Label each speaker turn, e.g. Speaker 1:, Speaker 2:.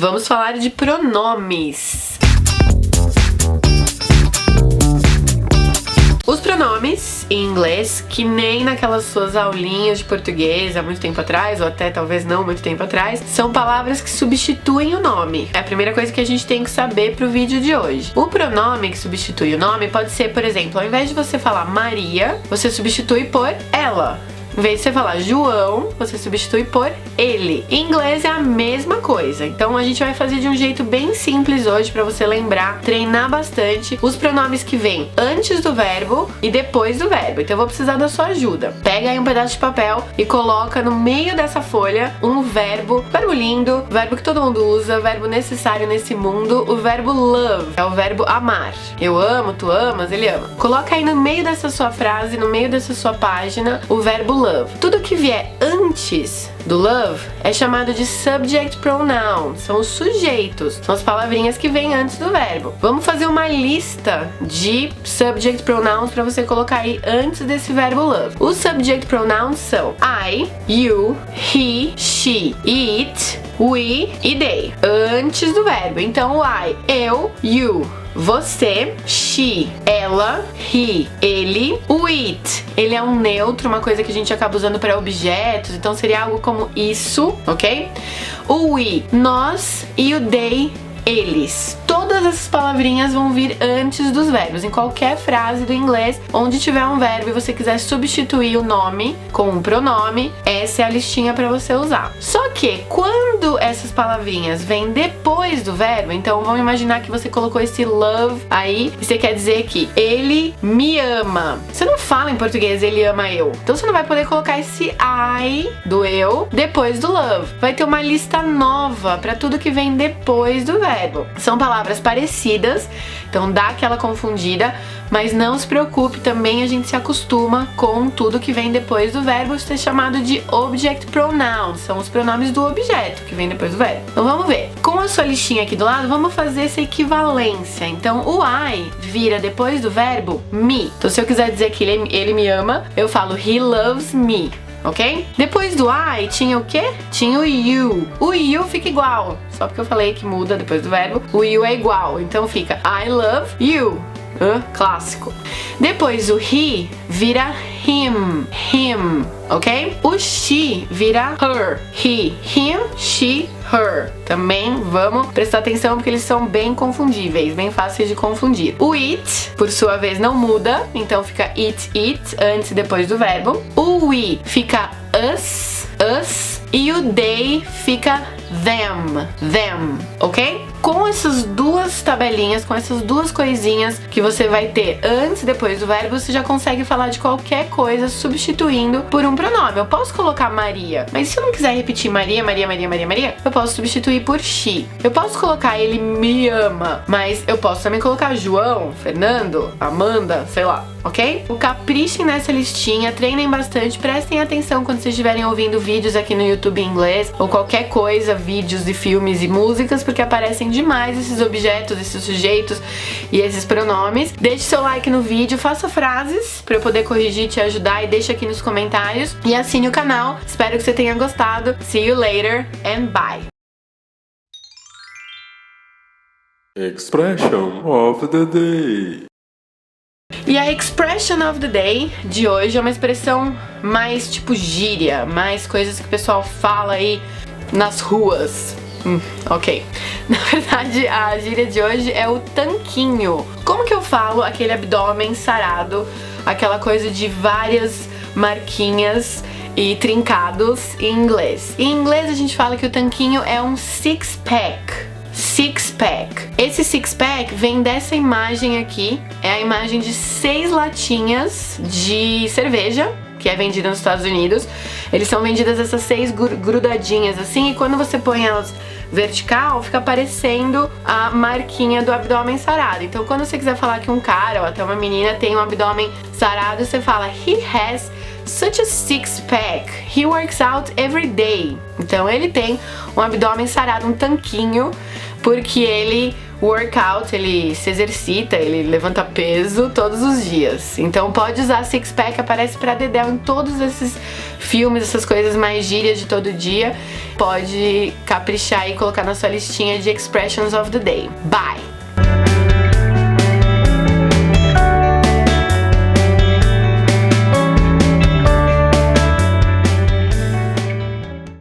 Speaker 1: Vamos falar de pronomes. Os pronomes em inglês, que nem naquelas suas aulinhas de português há muito tempo atrás, ou até talvez não muito tempo atrás, são palavras que substituem o nome. É a primeira coisa que a gente tem que saber pro vídeo de hoje. O pronome que substitui o nome pode ser, por exemplo, ao invés de você falar Maria, você substitui por ela. Em vez de você falar João, você substitui por ele. Em inglês é a mesma coisa. Então a gente vai fazer de um jeito bem simples hoje pra você lembrar, treinar bastante os pronomes que vêm antes do verbo e depois do verbo. Então eu vou precisar da sua ajuda. Pega aí um pedaço de papel e coloca no meio dessa folha um verbo lindo, verbo que todo mundo usa, verbo necessário nesse mundo, o verbo love. É o verbo amar. Eu amo, tu amas, ele ama. Coloca aí no meio dessa sua frase, no meio dessa sua página, o verbo love. Tudo que vier antes do love é chamado de subject pronoun. São os sujeitos, são as palavrinhas que vêm antes do verbo. Vamos fazer uma lista de subject pronouns para você colocar aí antes desse verbo love. Os subject pronouns são I, you, he, she, it, we e they. Antes do verbo. Então o I, eu, you, você, she, ela, he, ele. O it, ele é um neutro, uma coisa que a gente acaba usando para objetos, então seria algo como isso, ok? O we, nós, e o they, eles. Todas essas palavrinhas vão vir antes dos verbos. Em qualquer frase do inglês, onde tiver um verbo e você quiser substituir o nome com um pronome, essa é a listinha para você usar. Só que quando essas palavrinhas vêm depois do verbo, então vamos imaginar que você colocou esse love aí e você quer dizer que ele me ama. Você não fala em português ele ama eu. Então você não vai poder colocar esse I do eu depois do love. Vai ter uma lista nova para tudo que vem depois do verbo. São palavras parecidas, então dá aquela confundida, mas não se preocupe, também a gente se acostuma com tudo que vem depois do verbo. Isso é chamado de object pronouns, são os pronomes do objeto que vem depois do verbo. Então vamos ver. Com a sua listinha aqui do lado, vamos fazer essa equivalência. Então o I vira depois do verbo me. Então se eu quiser dizer que ele me ama, eu falo he loves me. Ok? Depois do I, tinha o quê? Tinha o you. O you fica igual, só porque eu falei que muda depois do verbo. O you é igual, então fica I love you. Clássico. Depois o he vira him, ok? O she vira her, he, him, she, her. Também vamos prestar atenção porque eles são bem confundíveis, bem fáceis de confundir. O it, por sua vez, não muda, então fica it, antes e depois do verbo. O we fica us, e o they fica them, ok? Com essas duas tabelinhas, com essas duas coisinhas que você vai ter antes e depois do verbo, você já consegue falar de qualquer coisa substituindo por um pronome. Eu posso colocar Maria, mas se eu não quiser repetir Maria, eu posso substituir por she. Eu posso colocar ele me ama, mas eu posso também colocar João, Fernando, Amanda, sei lá, ok? Caprichem nessa listinha, treinem bastante, prestem atenção quando vocês estiverem ouvindo vídeos aqui no YouTube em inglês, ou qualquer coisa, vídeos de filmes e músicas, porque aparecem demais esses objetos, esses sujeitos e esses pronomes. Deixe seu like no vídeo, faça frases para eu poder corrigir, te ajudar, e deixa aqui nos comentários e assine o canal. Espero que você tenha gostado. See you later and bye!
Speaker 2: Expression of the day.
Speaker 1: E a expression of the day de hoje é uma expressão mais tipo gíria, mais coisas que o pessoal fala aí nas ruas. Ok. Na verdade, a gíria de hoje é o tanquinho. Como que eu falo aquele abdômen sarado, aquela coisa de várias marquinhas e trincados em inglês? Em inglês a gente fala que o tanquinho é um six-pack. Six-pack. Esse six-pack vem dessa imagem aqui. É a imagem de 6 latinhas de cerveja que é vendida nos Estados Unidos. Eles são vendidas essas 6 grudadinhas assim, e quando você põe elas vertical, fica aparecendo a marquinha do abdômen sarado. Então quando você quiser falar que um cara ou até uma menina tem um abdômen sarado, você fala he has such a six-pack, he works out every day. Então ele tem um abdômen sarado, um tanquinho, porque ele O workout, ele se exercita, ele levanta peso todos os dias. Então pode usar six-pack, aparece pra dedéu em todos esses filmes, essas coisas mais gírias de todo dia. Pode caprichar e colocar na sua listinha de expressions of the day. Bye!